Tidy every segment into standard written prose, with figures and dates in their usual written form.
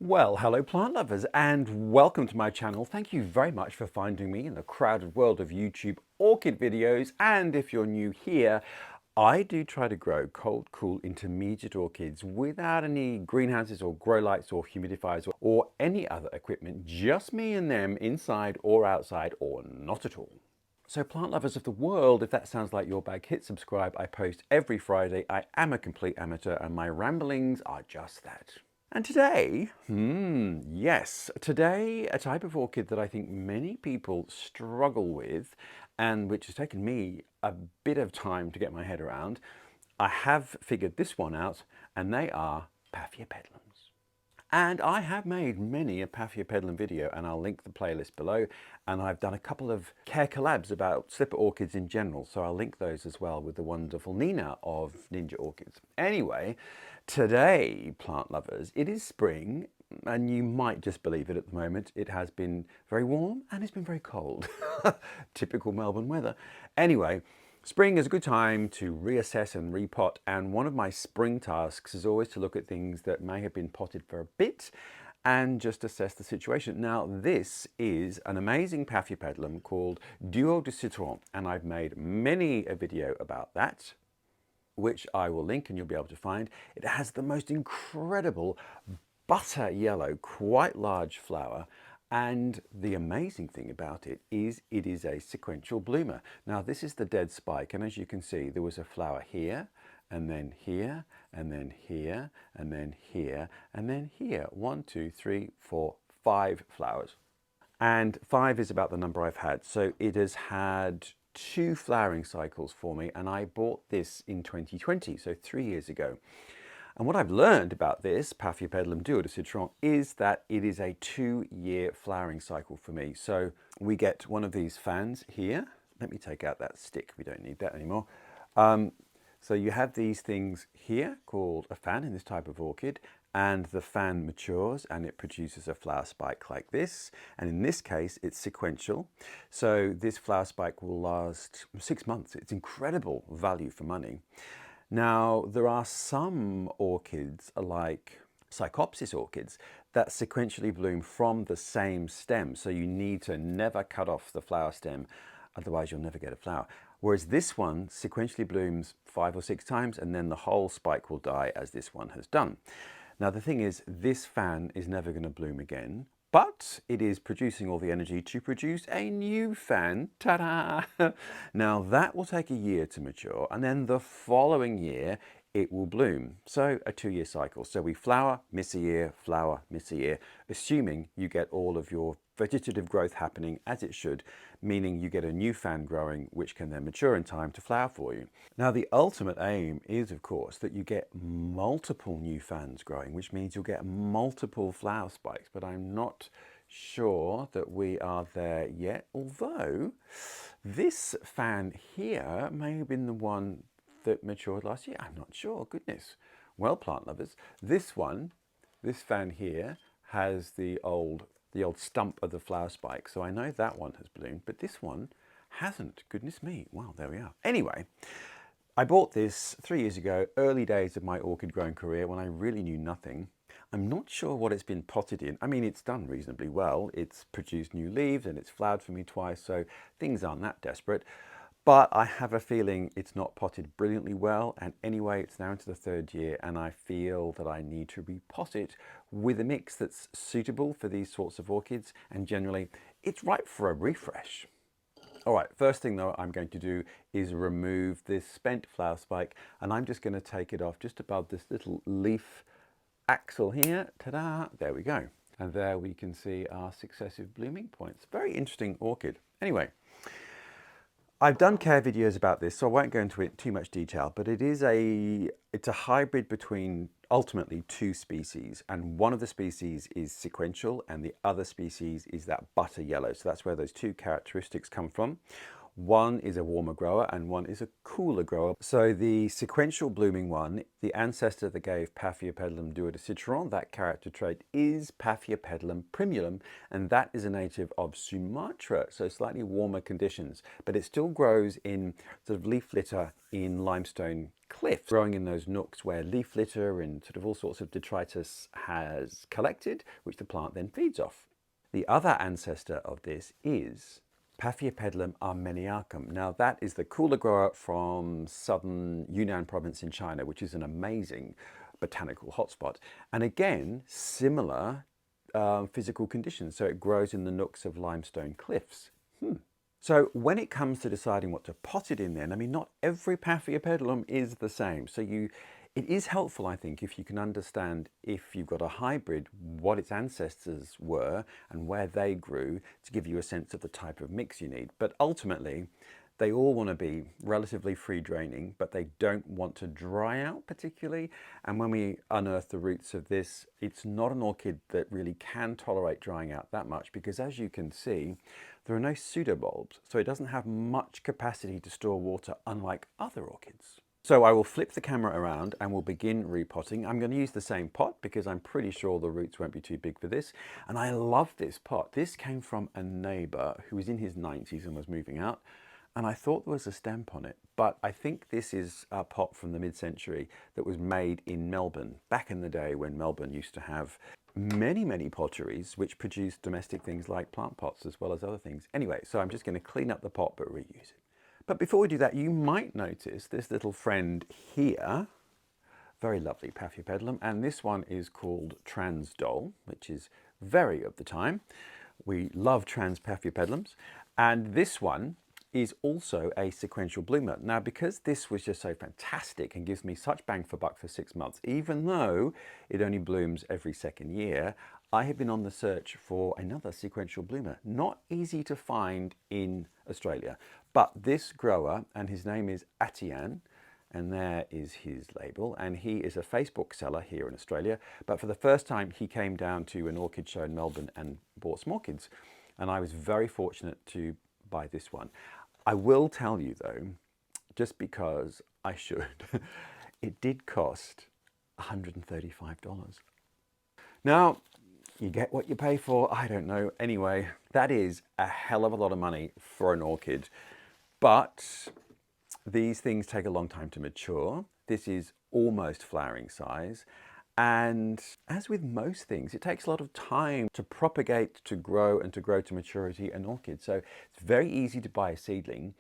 Well, hello plant lovers and welcome to my channel. Thank you very much for finding me in the crowded world of YouTube orchid videos. And if you're new here, I do try to grow cold, cool, intermediate orchids without any greenhouses or grow lights or humidifiers or any other equipment, just me and them inside or outside or not at all. So plant lovers of the world, if that sounds like your bag, hit subscribe. I post every Friday. I am a complete amateur and my ramblings are just that. And today, yes, today a type of orchid that I think many people struggle with and which has taken me a bit of time to get my head around. I have figured this one out and they are Paphiopedilums. And I have made many a Paphiopedilum video and I'll link the playlist below, and I've done a couple of care collabs about slipper orchids in general, so I'll link those as well with the wonderful Nina of Ninja Orchids. Anyway, today, plant lovers, it is spring and you might just believe it at the moment. It has been very warm and it's been very cold. Typical Melbourne weather. Anyway, spring is a good time to reassess and repot, and one of my spring tasks is always to look at things that may have been potted for a bit and just assess the situation. Now, this is an amazing Paphiopedilum called Duo de Citron, and I've made many a video about that, which I will link and you'll be able to find. It has the most incredible butter yellow, quite large flower. And the amazing thing about it is a sequential bloomer. Now this is the dead spike, and as you can see, there was a flower here, and then here, and then here, and then here, and then here. 1, 2, 3, 4, 5 flowers. And 5 is about the number I've had. So it has had 2 flowering cycles for me, and I bought this in 2020, so 3 years ago. And what I've learned about this Paphiopedilum Duo de Citron is that it is a 2-year flowering cycle for me. So we get one of these fans here. Let me take out that stick. We don't need that anymore. So you have these things here called a fan in this type of orchid, and the fan matures and it produces a flower spike like this. And in this case, it's sequential. So this flower spike will last 6 months. It's incredible value for money. Now, there are some orchids, like Psychopsis orchids, that sequentially bloom from the same stem. So you need to never cut off the flower stem, otherwise you'll never get a flower. Whereas this one sequentially blooms 5 or 6 times and then the whole spike will die, as this one has done. Now, the thing is, this fan is never going to bloom again, but it is producing all the energy to produce a new fan. Ta-da! Now that will take a year to mature, and then the following year it will bloom. So a 2-year cycle. So we flower, miss a year, flower, miss a year, assuming you get all of your vegetative growth happening as it should, meaning you get a new fan growing, which can then mature in time to flower for you. Now, the ultimate aim is, of course, that you get multiple new fans growing, which means you'll get multiple flower spikes, but I'm not sure that we are there yet, although this fan here may have been the one that matured last year. I'm not sure. Goodness. Well, plant lovers, this fan here has the old stump of the flower spike. So I know that one has bloomed, but this one hasn't. Goodness me. Well, there we are. Anyway, I bought this 3 years ago, early days of my orchid growing career when I really knew nothing. I'm not sure what it's been potted in. I mean, it's done reasonably well. It's produced new leaves and it's flowered for me twice, so things aren't that desperate. But I have a feeling it's not potted brilliantly well, and anyway, it's now into the 3rd year, and I feel that I need to repot it with a mix that's suitable for these sorts of orchids, and generally, it's ripe for a refresh. All right, first thing though I'm going to do is remove this spent flower spike, and I'm just going to take it off just above this little leaf axil here. Ta-da! There we go. And there we can see our successive blooming points. Very interesting orchid. Anyway, I've done care videos about this, so I won't go into it too much detail, but it's a hybrid between ultimately 2 species, and one of the species is sequential and the other species is that butter yellow. So that's where those 2 characteristics come from. One is a warmer grower and one is a cooler grower. So the sequential blooming one, the ancestor that gave Paphiopedilum duodecitron, that character trait is Paphiopedilum primulum, and that is a native of Sumatra, so slightly warmer conditions, but it still grows in sort of leaf litter in limestone cliffs, growing in those nooks where leaf litter and sort of all sorts of detritus has collected, which the plant then feeds off. The other ancestor of this is Paphiopedilum armeniacum. Now that is the cooler grower from southern Yunnan province in China, which is an amazing botanical hotspot. And again, similar physical conditions. So it grows in the nooks of limestone cliffs. So when it comes to deciding what to pot it in then, I mean, not every Paphiopedilum is the same. So it is helpful, I think, if you can understand, if you've got a hybrid, what its ancestors were and where they grew, to give you a sense of the type of mix you need. But ultimately, they all want to be relatively free draining, but they don't want to dry out particularly. And when we unearth the roots of this, it's not an orchid that really can tolerate drying out that much, because as you can see, there are no pseudobulbs, so it doesn't have much capacity to store water, unlike other orchids. So I will flip the camera around and we'll begin repotting. I'm going to use the same pot because I'm pretty sure the roots won't be too big for this. And I love this pot. This came from a neighbor who was in his 90s and was moving out. And I thought there was a stamp on it, but I think this is a pot from the mid-century that was made in Melbourne, back in the day when Melbourne used to have many potteries which produced domestic things like plant pots as well as other things. Anyway, so I'm just going to clean up the pot but reuse it. But before we do that, you might notice this little friend here, very lovely Paphiopedilum, and this one is called Transdol, which is very of the time. We love trans Paphiopedilums, and this one is also a sequential bloomer. Now, because this was just so fantastic and gives me such bang for buck for 6 months, even though it only blooms every second year, I have been on the search for another sequential bloomer. Not easy to find in Australia, but this grower, and his name is Atian, and there is his label, and he is a Facebook seller here in Australia, but for the first time he came down to an orchid show in Melbourne and bought some orchids, and I was very fortunate to buy this one. I will tell you though, just because I should, it did cost $135. Now, you get what you pay for, I don't know. Anyway, that is a hell of a lot of money for an orchid, but these things take a long time to mature. This is almost flowering size. And as with most things, it takes a lot of time to propagate, to grow, and to grow to maturity an orchid. So it's very easy to buy a seedling,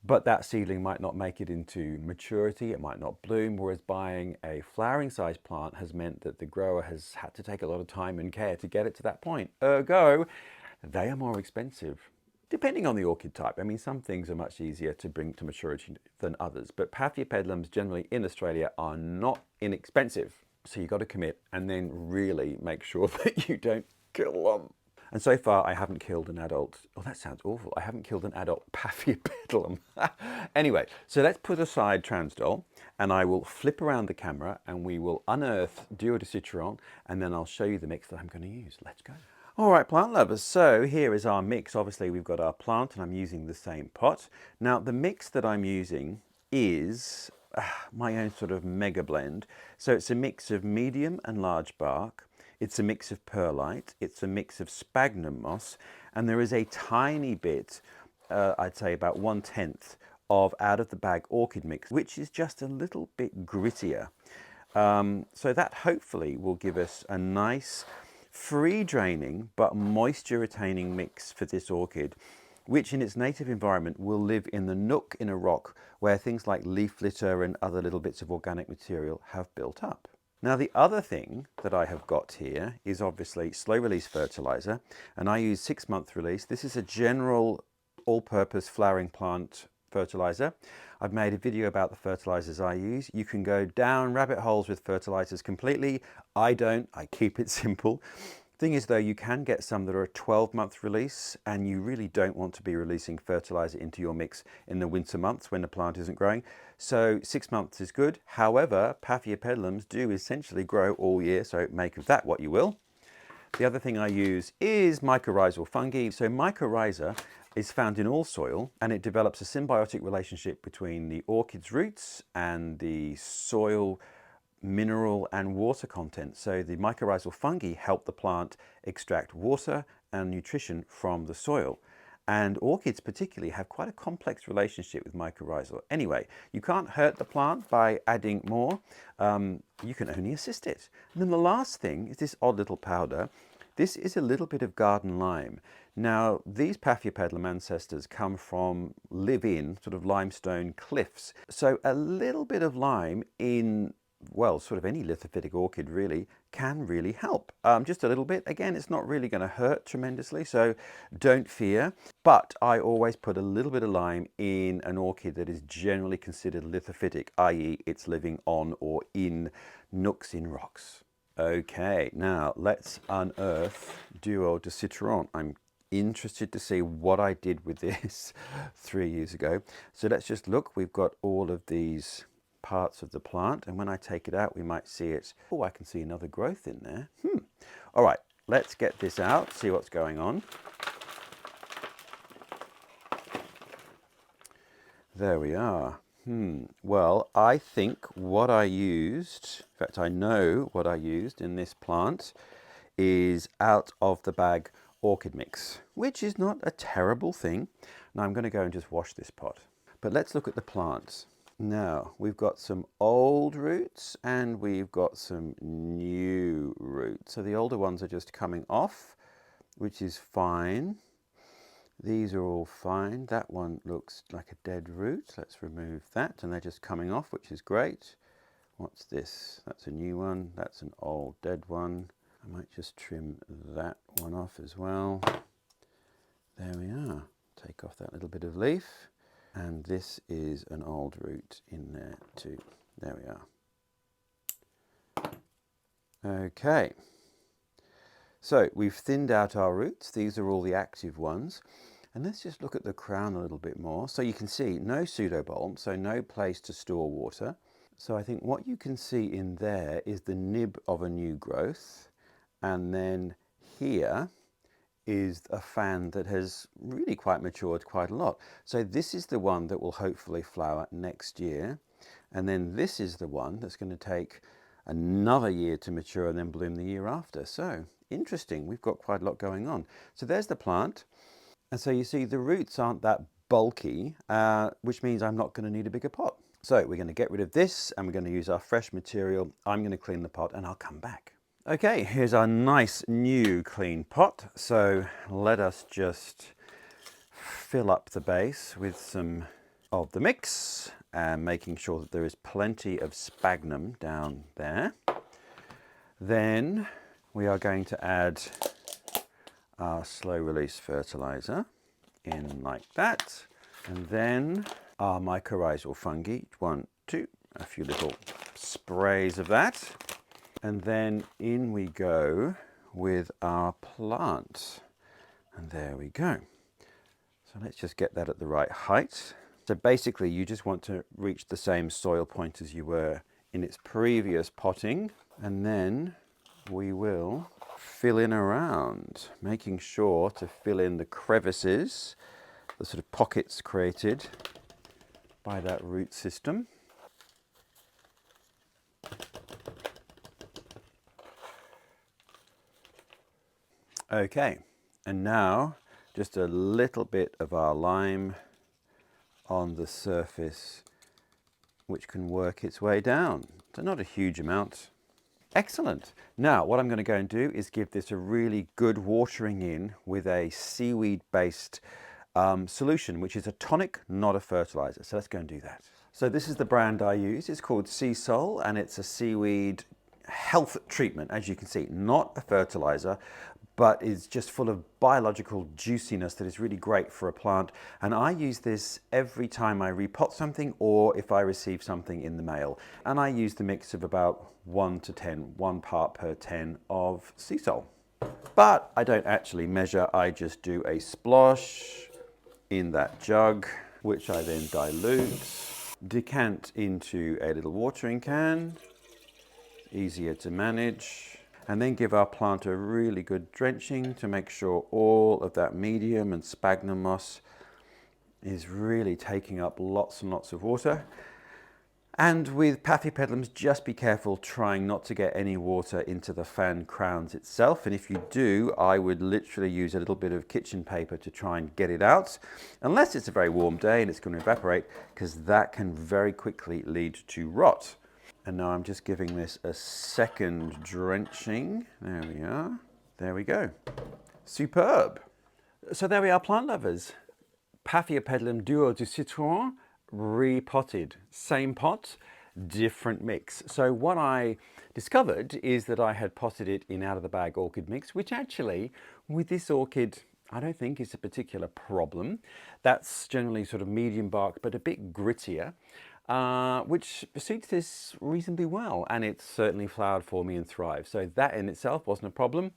but that seedling might not make it into maturity, it might not bloom, whereas buying a flowering size plant has meant that the grower has had to take a lot of time and care to get it to that point. Ergo, they are more expensive, depending on the orchid type. I mean, some things are much easier to bring to maturity than others, but Paphiopedilums generally in Australia are not inexpensive. So you've got to commit and then really make sure that you don't kill them. And so far I haven't killed an adult, oh that sounds awful, I haven't killed an adult Paphiopedilum. Anyway, so let's put aside Transdol and I will flip around the camera and we will unearth duodecitron and then I'll show you the mix that I'm going to use. Let's go. All right, plant lovers, so here is our mix. Obviously we've got our plant and I'm using the same pot. Now the mix that I'm using is my own sort of mega blend. So it's a mix of medium and large bark. It's a mix of perlite. It's a mix of sphagnum moss. And there is a tiny bit, I'd say about 1/10 of out of the bag orchid mix, which is just a little bit grittier. So that hopefully will give us a nice free draining but moisture retaining mix for this orchid, which in its native environment will live in the nook in a rock where things like leaf litter and other little bits of organic material have built up. Now the other thing that I have got here is obviously slow release fertilizer, and I use 6-month release. This is a general all-purpose flowering plant fertilizer. I've made a video about the fertilizers I use. You can go down rabbit holes with fertilizers completely. I don't, I keep it simple. Thing is though, you can get some that are a 12-month release and you really don't want to be releasing fertilizer into your mix in the winter months when the plant isn't growing. So 6 months is good. However, Paphiopedilums do essentially grow all year, so make of that what you will. The other thing I use is mycorrhizal fungi. So mycorrhiza is found in all soil, and it develops a symbiotic relationship between the orchid's roots and the soil mineral and water content. So the mycorrhizal fungi help the plant extract water and nutrition from the soil. And orchids particularly have quite a complex relationship with mycorrhizal. Anyway, you can't hurt the plant by adding more. You can only assist it. And then the last thing is this odd little powder. This is a little bit of garden lime. Now, these Paphiopedilum ancestors live in sort of limestone cliffs. So a little bit of lime in, well, sort of any lithophytic orchid really can really help. Just a little bit. Again, it's not really going to hurt tremendously, so don't fear. But I always put a little bit of lime in an orchid that is generally considered lithophytic, i.e. it's living on or in nooks in rocks. Okay, now let's unearth Duo de Citron. I'm interested to see what I did with this 3 years ago. So let's just look. We've got all of these parts of the plant, and when I take it out we might see it. Oh, I can see another growth in there. All right, let's get this out, see what's going on. There we are. Well, I think what I used, in fact I know what I used in this plant, is out of the bag orchid mix, which is not a terrible thing. Now I'm going to go and just wash this pot. But let's look at the plants. Now, we've got some old roots and we've got some new roots. So the older ones are just coming off, which is fine. These are all fine. That one looks like a dead root. Let's remove that, and they're just coming off, which is great. What's this? That's a new one. That's an old dead one. I might just trim that one off as well. There we are. Take off that little bit of leaf. And this is an old root in there too. There we are. Okay. So we've thinned out our roots. These are all the active ones. And let's just look at the crown a little bit more. So you can see no pseudobulb, so no place to store water. So I think what you can see in there is the nib of a new growth. And then here is a fan that has really quite matured quite a lot. So this is the one that will hopefully flower next year. And then this is the one that's going to take another year to mature and then bloom the year after. So interesting, we've got quite a lot going on. So there's the plant. And so you see the roots aren't that bulky, which means I'm not going to need a bigger pot. So we're going to get rid of this and we're going to use our fresh material. I'm going to clean the pot and I'll come back. Okay, here's our nice new clean pot. So let us just fill up the base with some of the mix and making sure that there is plenty of sphagnum down there. Then we are going to add our slow release fertilizer in like that. And then our mycorrhizal fungi, 1, 2, a few little sprays of that. And then in we go with our plant. And there we go. So let's just get that at the right height. So basically you just want to reach the same soil point as you were in its previous potting. And then we will fill in around, making sure to fill in the crevices, the sort of pockets created by that root system. Okay, and now just a little bit of our lime on the surface, which can work its way down. So not a huge amount. Excellent. Now what I'm going to go and do is give this a really good watering in with a seaweed-based solution, which is a tonic, not a fertilizer. So let's go and do that. So this is the brand I use. It's called Sea Sol, and it's a seaweed health treatment, as you can see, not a fertilizer, but it's just full of biological juiciness that is really great for a plant. And I use this every time I repot something or if I receive something in the mail. And I use the mix of about 1 to 10, 1 part per 10 of Sea Sol. But I don't actually measure, I just do a splosh in that jug, which I then dilute, decant into a little watering can, easier to manage. and then give our plant a really good drenching to make sure all of that medium and sphagnum moss is really taking up lots and lots of water. And with Paphiopedilums, just be careful trying not to get any water into the fan crowns itself. And if you do, I would literally use a little bit of kitchen paper to try and get it out, unless it's a very warm day and it's going to evaporate, because that can very quickly lead to rot. And now I'm just giving this a second drenching. There we are. There we go. Superb. So there we are, plant lovers. Paphiopedilum duo du citron, repotted. Same pot, different mix. So what I discovered is that I had potted it in out of the bag orchid mix, which actually with this orchid I don't think is a particular problem. That's generally sort of medium bark but a bit grittier, which suits this reasonably well, and it's certainly flowered for me and thrived. So that in itself wasn't a problem,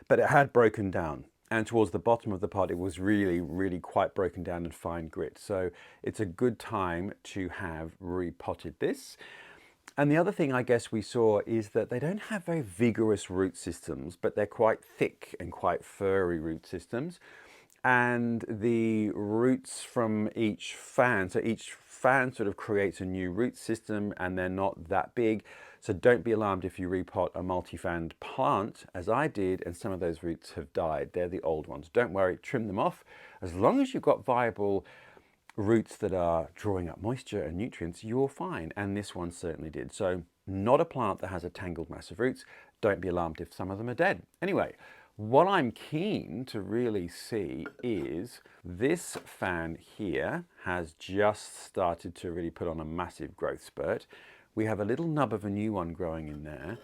but it had broken down. And towards the bottom of the pot, it was really, really quite broken down and fine grit. So it's a good time to have repotted this. And the other thing I guess we saw is that they don't have very vigorous root systems, but they're quite thick and quite furry root systems. And the roots from each fan, so each fan sort of creates a new root system, and they're not that big. So don't be alarmed if you repot a multi-fanned plant, as I did, and some of those roots have died. They're the old ones. Don't worry, trim them off. As long as you've got viable roots that are drawing up moisture and nutrients, you're fine. And this one certainly did. So not a plant that has a tangled mass of roots. Don't be alarmed if some of them are dead. Anyway, what I'm keen to really see is this fan here has just started to really put on a massive growth spurt. We have a little nub of a new one growing in there.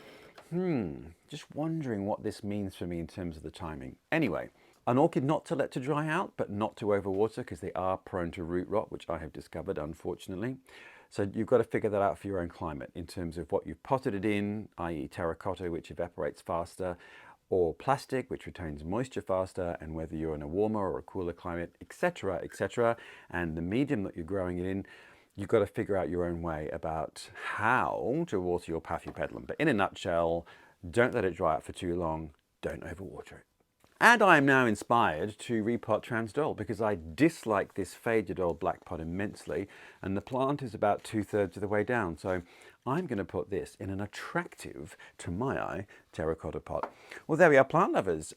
Just wondering what this means for me in terms of the timing. Anyway, an orchid not to let to dry out, but not to overwater, because they are prone to root rot, which I have discovered, unfortunately. So you've got to figure that out for your own climate in terms of what you've potted it in, i.e. terracotta, which evaporates faster, or plastic, which retains moisture faster, and whether you're in a warmer or a cooler climate, etc., etc., and the medium that you're growing it in. You've got to figure out your own way about how to water your Paphiopedilum. But in a nutshell, don't let it dry out for too long. Don't overwater it. And I am now inspired to repot Transdol because I dislike this faded old black pot immensely, and the plant is about 2/3 of the way down. So I'm going to put this in an attractive, to my eye, terracotta pot. Well, there we are, plant lovers.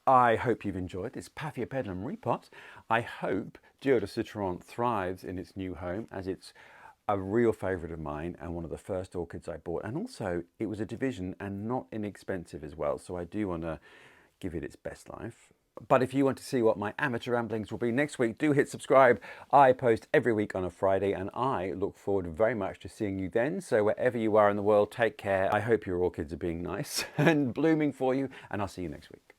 I hope you've enjoyed this Paphiopedilum repot. I hope Duo de Citron thrives in its new home, as it's a real favourite of mine and one of the first orchids I bought. And also, it was a division and not inexpensive as well. So I do want to give it its best life. But if you want to see what my amateur ramblings will be next week, do hit subscribe. I post every week on a Friday, and I look forward very much to seeing you then. So wherever you are in the world, take care. I hope your orchids are being nice and blooming for you, and I'll see you next week.